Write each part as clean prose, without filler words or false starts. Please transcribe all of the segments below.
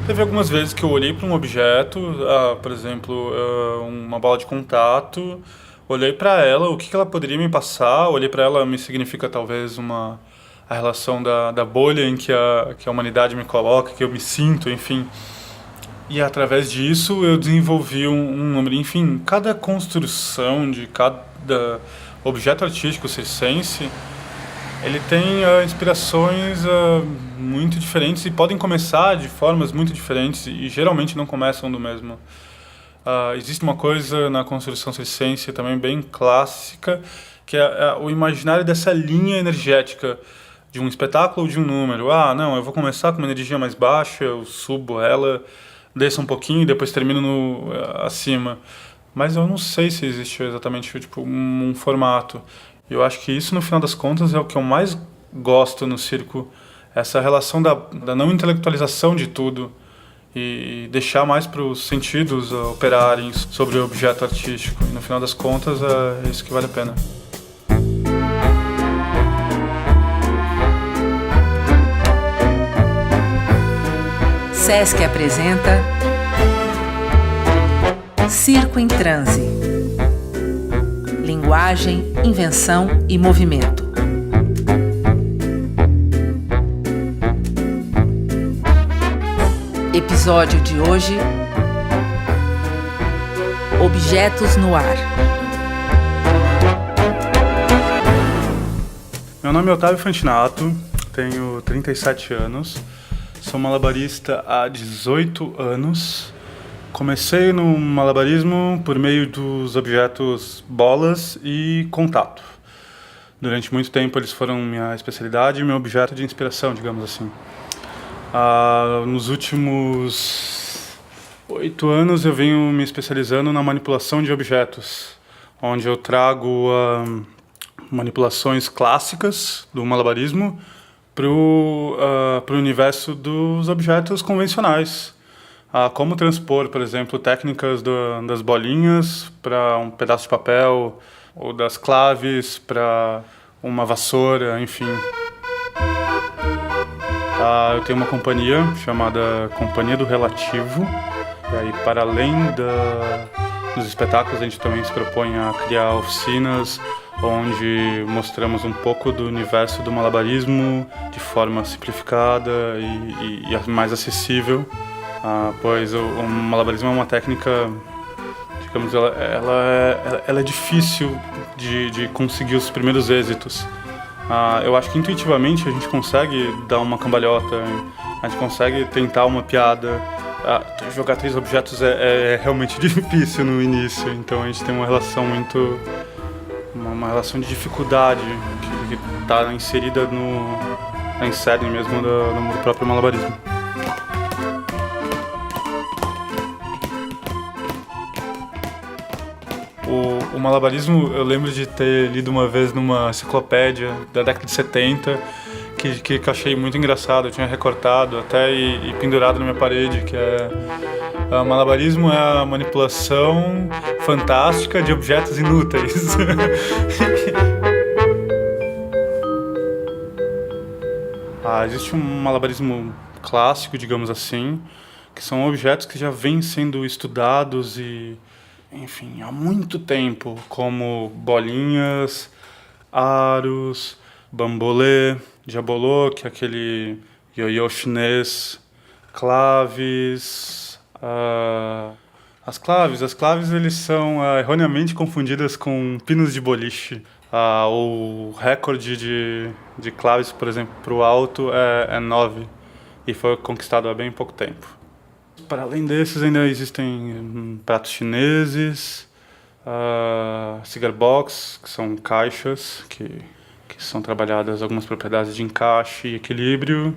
Teve algumas vezes que eu olhei para um objeto, por exemplo, uma bola de contato, olhei para ela, o que que ela poderia me passar, olhei para ela, me significa talvez a relação da bolha em que a humanidade me coloca, que eu me sinto, enfim. E através disso eu desenvolvi um número. Enfim, cada construção de cada objeto artístico circense, ele tem inspirações muito diferentes e podem começar de formas muito diferentes e geralmente não começam do mesmo. Existe uma coisa na construção circense também bem clássica, que é o imaginário dessa linha energética de um espetáculo ou de um número. Não, eu vou começar com uma energia mais baixa, eu subo ela, desço um pouquinho e depois termino acima. Mas eu não sei se existe exatamente tipo, um formato. Eu acho que isso, no final das contas, é o que eu mais gosto no circo. Essa relação da não intelectualização de tudo e deixar mais para os sentidos operarem sobre o objeto artístico. E, no final das contas, é isso que vale a pena. Sesc apresenta Circo em Transe. Linguagem, invenção e movimento. Episódio de hoje: Objetos no ar. Meu nome é Otávio Fantinato, tenho 37 anos, sou malabarista há 18 anos. Comecei no malabarismo por meio dos objetos bolas e contato. Durante muito tempo eles foram minha especialidade e meu objeto de inspiração, digamos assim. Nos últimos 8 anos eu venho me especializando na manipulação de objetos, onde eu trago manipulações clássicas do malabarismo para o universo dos objetos convencionais. Como transpor, por exemplo, técnicas das bolinhas para um pedaço de papel, ou das claves para uma vassoura, enfim. Eu tenho uma companhia chamada Companhia do Relativo, e aí, para além dos espetáculos, a gente também se propõe a criar oficinas onde mostramos um pouco do universo do malabarismo de forma simplificada e mais acessível. Pois o malabarismo é uma técnica, digamos, ela é difícil de conseguir os primeiros êxitos. Eu acho que intuitivamente a gente consegue dar uma cambalhota, a gente consegue tentar uma piada. Jogar 3 objetos é realmente difícil no início, então a gente tem uma relação uma relação de dificuldade que está inserida na cerne mesmo do próprio malabarismo. O malabarismo, eu lembro de ter lido uma vez numa enciclopédia da década de 70, que eu achei muito engraçado, eu tinha recortado até e pendurado na minha parede, que malabarismo é a manipulação fantástica de objetos inúteis. Existe um malabarismo clássico, digamos assim, que são objetos que já vêm sendo estudados enfim, há muito tempo, como bolinhas, aros, bambolê, jabolô, que é aquele ioiô chinês, claves. As claves eles são erroneamente confundidas com pinos de boliche. O recorde de claves, por exemplo, para o alto é 9 e foi conquistado há bem pouco tempo. Para além desses, ainda existem pratos chineses, cigar box, que são caixas que são trabalhadas algumas propriedades de encaixe e equilíbrio.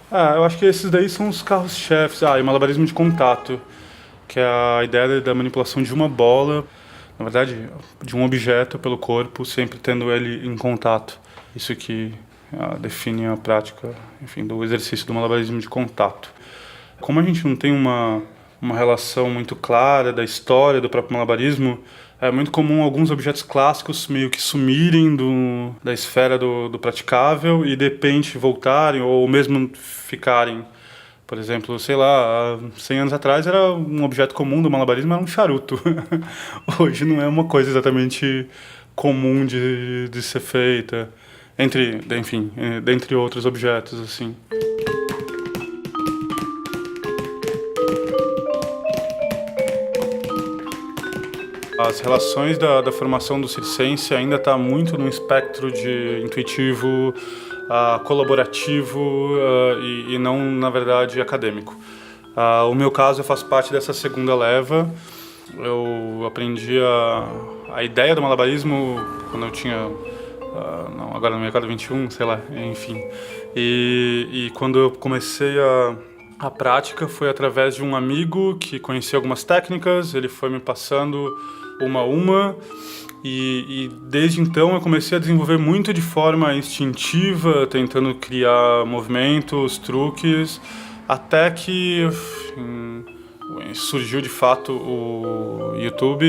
Eu acho que esses daí são os carros-chefes. E o malabarismo de contato, que é a ideia da manipulação de uma bola, na verdade, de um objeto pelo corpo, sempre tendo ele em contato. Isso que define a prática, enfim, do exercício do malabarismo de contato. Como a gente não tem uma relação muito clara da história do próprio malabarismo, é muito comum alguns objetos clássicos meio que sumirem da esfera do praticável e de repente voltarem ou mesmo ficarem. Por exemplo, sei lá, há 100 anos atrás era um objeto comum do malabarismo, era um charuto. Hoje não é uma coisa exatamente comum de ser feita, dentre outros objetos, assim. As relações da formação do circense ainda está muito no espectro de intuitivo, colaborativo e não, na verdade, acadêmico. O meu caso, eu faço parte dessa segunda leva. Eu aprendi a ideia do malabarismo quando eu tinha, agora no mercado 21, sei lá, enfim. E quando eu comecei a prática foi através de um amigo que conhecia algumas técnicas, ele foi me passando uma a uma, e desde então eu comecei a desenvolver muito de forma instintiva, tentando criar movimentos, truques, até que surgiu de fato o YouTube,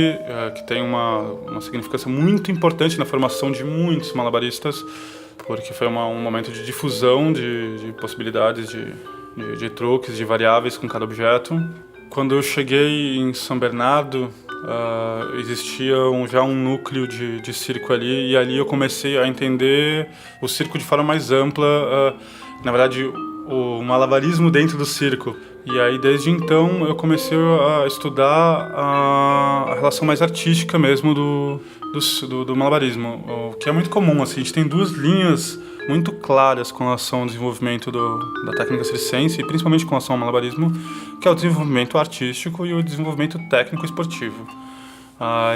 que tem uma significância muito importante na formação de muitos malabaristas, porque foi um momento de difusão de possibilidades de truques, de variáveis com cada objeto. Quando eu cheguei em São Bernardo, existia já um núcleo de circo ali, e ali eu comecei a entender o circo de forma mais ampla, na verdade o malabarismo dentro do circo. E aí desde então eu comecei a estudar a relação mais artística mesmo do malabarismo, o que é muito comum. Assim, a gente tem duas linhas muito claras com relação ao desenvolvimento da técnica circense, e principalmente com relação ao malabarismo, que é o desenvolvimento artístico e o desenvolvimento técnico esportivo.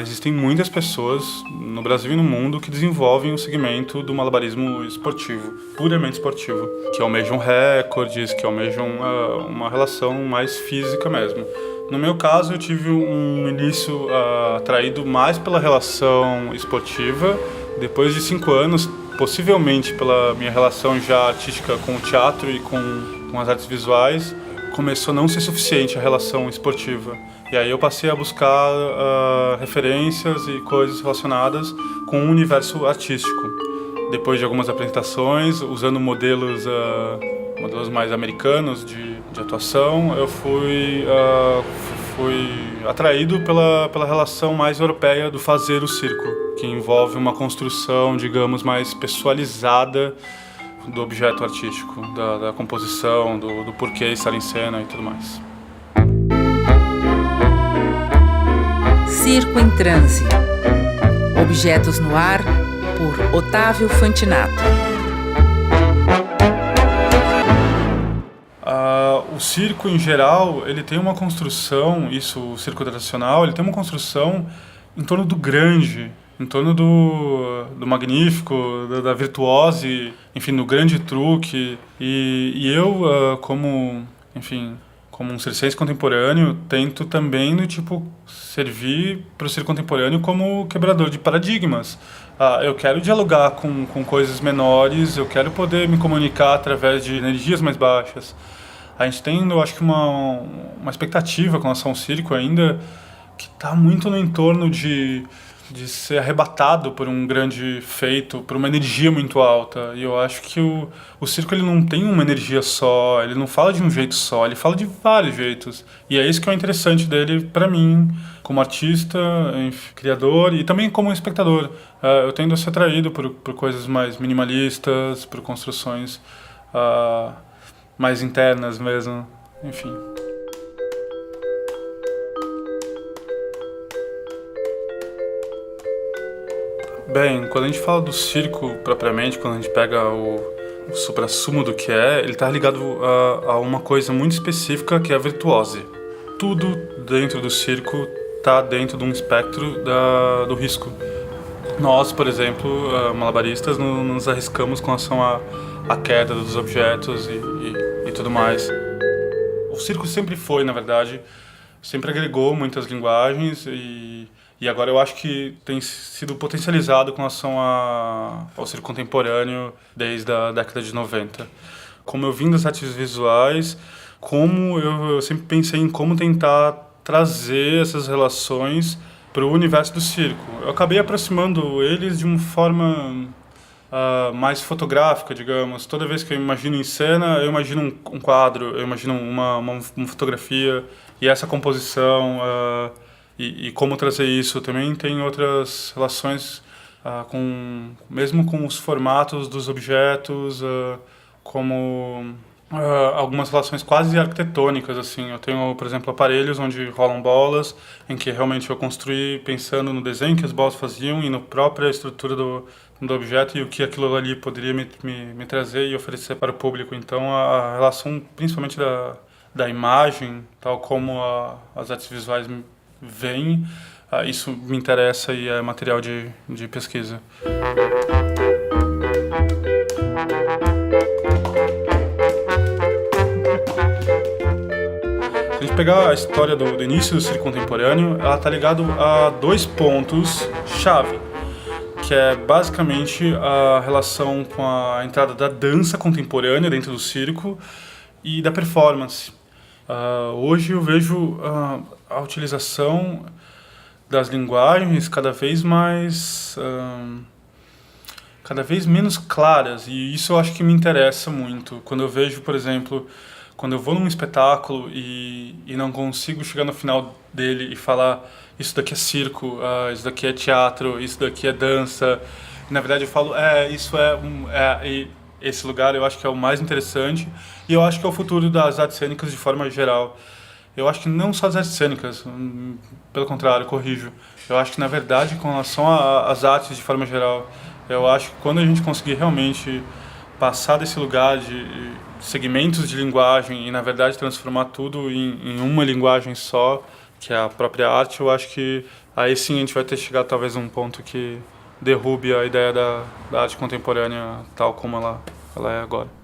Existem muitas pessoas no Brasil e no mundo que desenvolvem o segmento do malabarismo esportivo, puramente esportivo, que almejam recordes, que almejam uma relação mais física mesmo. No meu caso, eu tive um início atraído mais pela relação esportiva. Depois de 5 anos, possivelmente pela minha relação já artística com o teatro e com as artes visuais, começou a não ser suficiente a relação esportiva. E aí eu passei a buscar referências e coisas relacionadas com o universo artístico. Depois de algumas apresentações, usando modelos mais americanos de atuação, eu fui atraído pela relação mais europeia do fazer o circo, que envolve uma construção, digamos, mais pessoalizada do objeto artístico, da composição, do porquê estar em cena e tudo mais. Circo em Transe. Objetos no ar, por Otávio Fantinato. O circo, em geral, ele tem uma construção, o circo tradicional, ele tem uma construção em torno do grande, em torno do magnífico, da virtuose, enfim, do grande truque. E eu, como um circense contemporâneo, tento também, servir para o circo contemporâneo como quebrador de paradigmas. Eu quero dialogar com coisas menores, eu quero poder me comunicar através de energias mais baixas. A gente tem, eu acho que uma expectativa com relação ao circo ainda que está muito no entorno de ser arrebatado por um grande feito, por uma energia muito alta. E eu acho que o circo ele não tem uma energia só, ele não fala de um jeito só, ele fala de vários jeitos. E é isso que é o interessante dele para mim, como artista, criador e também como espectador. Eu tendo a ser atraído por coisas mais minimalistas, por construções mais internas mesmo, enfim. Bem, quando a gente fala do circo propriamente, quando a gente pega o suprassumo do que ele está ligado a uma coisa muito específica, que é a virtuose. Tudo dentro do circo está dentro de um espectro do risco. Nós, por exemplo, malabaristas, nos arriscamos com relação à queda dos objetos e tudo mais. O circo sempre foi, na verdade, sempre agregou muitas linguagens e agora eu acho que tem sido potencializado com relação ao circo contemporâneo desde a década de 90. Como eu vim das artes visuais, como eu sempre pensei em como tentar trazer essas relações para o universo do circo. Eu acabei aproximando eles de uma forma mais fotográfica, digamos. Toda vez que eu imagino em cena, eu imagino um quadro, eu imagino uma fotografia e essa composição e como trazer isso. Também tem outras relações mesmo com os formatos dos objetos, como algumas relações quase arquitetônicas, assim. Eu tenho, por exemplo, aparelhos onde rolam bolas, em que realmente eu construí pensando no desenho que as bolas faziam e na própria estrutura do objeto e o que aquilo ali poderia me trazer e oferecer para o público. Então, a relação, principalmente da imagem, tal como as artes visuais veem, isso me interessa e é material de pesquisa. Se a gente pegar a história do início do circo contemporâneo, ela está ligada a 2 pontos-chave, que é basicamente a relação com a entrada da dança contemporânea dentro do circo e da performance. Hoje eu vejo a utilização das linguagens cada vez menos claras, e isso eu acho que me interessa muito. Quando eu vejo, por exemplo, quando eu vou num espetáculo e não consigo chegar no final dele e falar isso daqui é circo, isso daqui é teatro, isso daqui é dança, e, na verdade eu falo, esse lugar eu acho que é o mais interessante, e eu acho que é o futuro das artes cênicas de forma geral. Eu acho que não só das artes cênicas, pelo contrário, corrijo. Eu acho que, na verdade, com relação às artes de forma geral, eu acho que quando a gente conseguir realmente passar desse lugar de segmentos de linguagem e, na verdade, transformar tudo em uma linguagem só, que é a própria arte, eu acho que aí sim a gente vai ter chegado talvez a um ponto que derrube a ideia da arte contemporânea tal como ela é agora.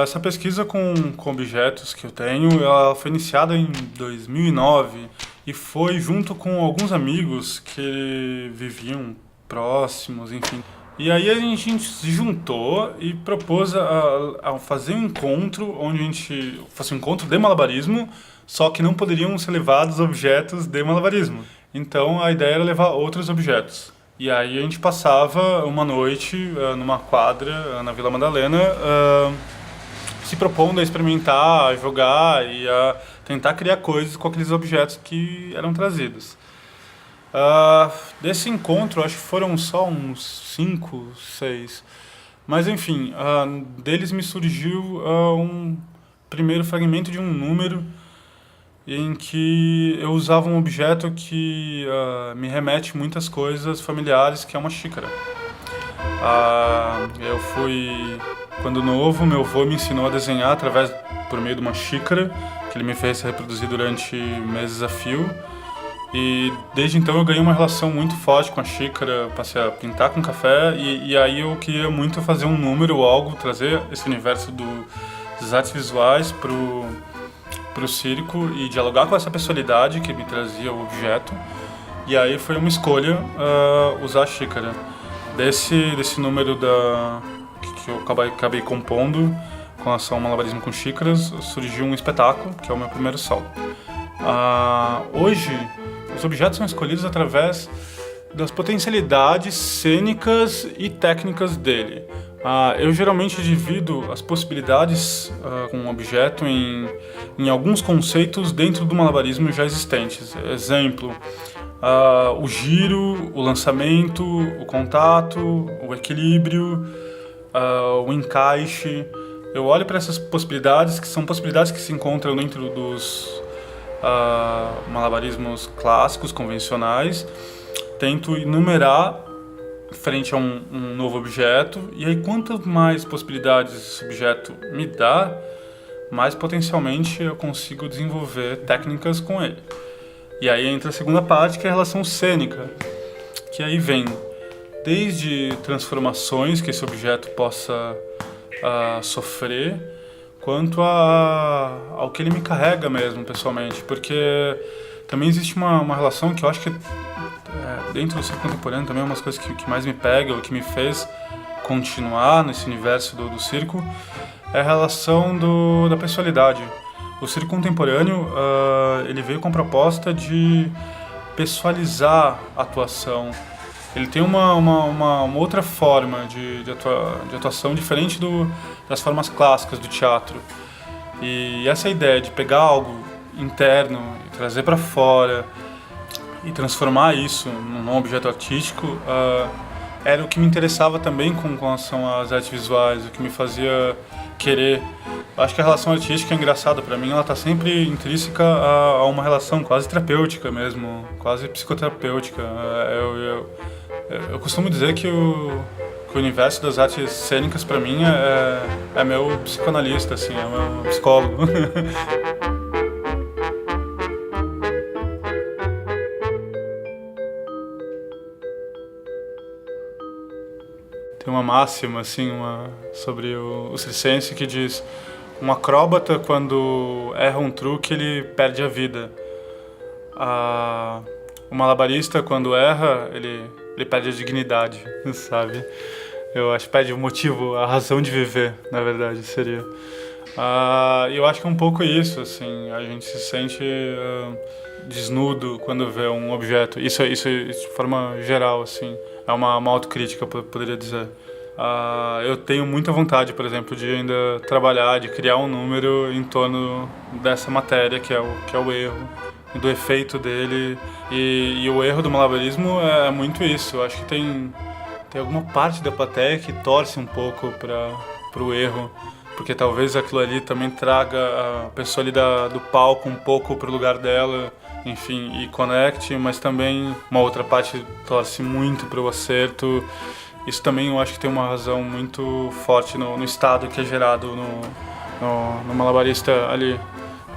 Essa pesquisa com objetos que eu tenho, ela foi iniciada em 2009 e foi junto com alguns amigos que viviam próximos, enfim. E aí a gente se juntou e propôs a fazer um encontro onde a gente fosse um encontro de malabarismo, só que não poderiam ser levados objetos de malabarismo. Então a ideia era levar outros objetos. E aí a gente passava uma noite numa quadra na Vila Madalena, se propondo a experimentar, a jogar e a tentar criar coisas com aqueles objetos que eram trazidos. Desse encontro, acho que foram só uns 5, 6. Mas enfim, deles me surgiu um primeiro fragmento de um número em que eu usava um objeto que me remete muitas coisas familiares, que é uma xícara. Quando novo, meu avô me ensinou a desenhar por meio de uma xícara, que ele me fez reproduzir durante meses a fio. E desde então eu ganhei uma relação muito forte com a xícara, passei a pintar com café, e aí eu queria muito fazer um número ou algo, trazer esse universo das artes visuais pro circo e dialogar com essa personalidade que me trazia o objeto. E aí foi uma escolha usar a xícara. Desse número que eu acabei compondo com relação ao malabarismo com xícaras, surgiu um espetáculo, que é o meu primeiro solo. Hoje, os objetos são escolhidos através das potencialidades cênicas e técnicas dele. Eu geralmente divido as possibilidades com um objeto em alguns conceitos dentro do malabarismo já existentes. Exemplo, o giro, o lançamento, o contato, o equilíbrio, o encaixe. Eu olho para essas possibilidades, que são possibilidades que se encontram dentro dos malabarismos clássicos, convencionais, tento enumerar frente a um novo objeto, e aí quanto mais possibilidades esse objeto me dá, mais potencialmente eu consigo desenvolver técnicas com ele. E aí entra a segunda parte, que é a relação cênica, que aí vem desde transformações que esse objeto possa sofrer, quanto ao que ele me carrega mesmo, pessoalmente. Porque também existe uma relação que eu acho que dentro do circo contemporâneo também é uma das coisas que mais me pega, o que me fez continuar nesse universo do circo, é a relação da pessoalidade. O circo contemporâneo, ele veio com a proposta de pessoalizar a atuação. Ele tem uma outra forma de atuação diferente das formas clássicas do teatro. E essa ideia de pegar algo interno e trazer para fora e transformar isso num objeto artístico era o que me interessava também com relação às artes visuais, o que me fazia querer. Acho que a relação artística é engraçada para mim, ela está sempre intrínseca a uma relação quase terapêutica mesmo, quase psicoterapêutica. Eu costumo dizer que o universo das artes cênicas para mim é meu psicanalista, assim, é meu psicólogo. Tem uma máxima assim, sobre o circense que diz: um acróbata, quando erra um truque, ele perde a vida. O malabarista, quando erra, ele perde a dignidade, sabe? Eu acho que perde o motivo, a razão de viver, na verdade, seria. Eu acho que é um pouco isso, assim, a gente se sente desnudo quando vê um objeto. Isso de forma geral, assim, é uma autocrítica, poderia dizer. Eu tenho muita vontade, por exemplo, de ainda trabalhar, de criar um número em torno dessa matéria, que é o erro, do efeito dele. E o erro do malabarismo é muito isso. Eu acho que tem alguma parte da plateia que torce um pouco para o erro, porque talvez aquilo ali também traga a pessoa ali do palco um pouco para o lugar dela, enfim, e conecte, mas também uma outra parte torce muito para o acerto. Isso também eu acho que tem uma razão muito forte no estado que é gerado no malabarista ali.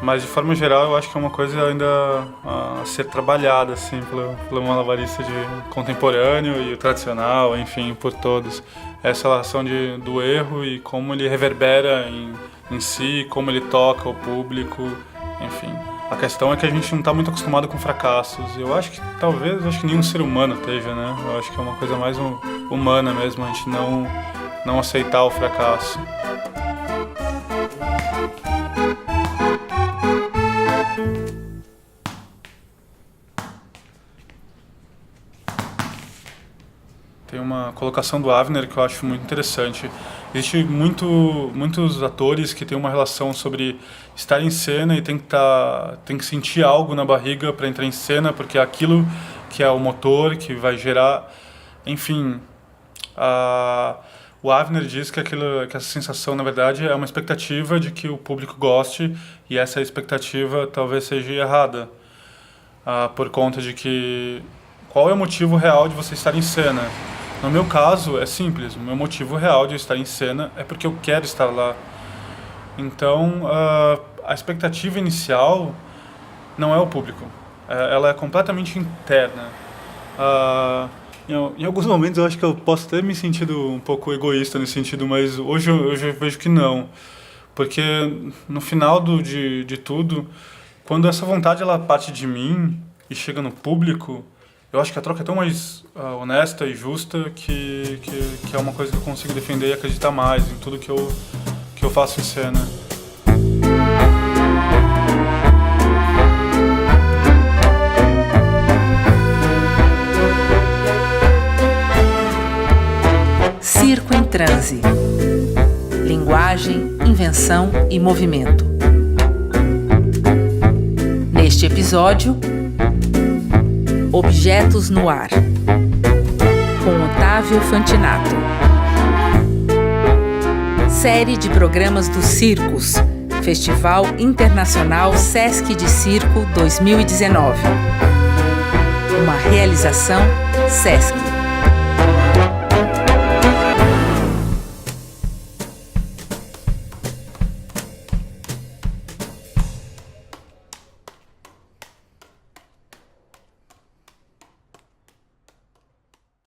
Mas de forma geral eu acho que é uma coisa ainda a ser trabalhada assim, pelo malabarista contemporâneo e o tradicional, enfim, por todos. Essa relação do erro e como ele reverbera em si, como ele toca o público, enfim. A questão é que a gente não está muito acostumado com fracassos. Eu acho que acho que nenhum ser humano esteja, né? Eu acho que é uma coisa mais humana mesmo, a gente não aceitar o fracasso. Tem uma colocação do Avner que eu acho muito interessante. Existem muitos atores que têm uma relação sobre estar em cena e tem que sentir algo na barriga para entrar em cena, porque é aquilo que é o motor, que vai gerar... Enfim, o Avner diz que essa sensação, na verdade, é uma expectativa de que o público goste, e essa expectativa talvez seja errada, por conta de que... Qual é o motivo real de você estar em cena? No meu caso, é simples. O meu motivo real de estar em cena é porque eu quero estar lá. Então, a expectativa inicial não é o público. Ela é completamente interna. Em alguns momentos eu acho que eu posso ter me sentido um pouco egoísta nesse sentido, mas hoje eu vejo que não. Porque no final de tudo, quando essa vontade ela parte de mim e chega no público, eu acho que a troca é tão mais honesta e justa que é uma coisa que eu consigo defender e acreditar mais em tudo que eu faço em cena. Circo em transe. Linguagem, invenção e movimento. Neste episódio, Objetos no Ar, com Otávio Fantinato. Série de programas do Circos, Festival Internacional Sesc de Circo 2019. Uma realização Sesc.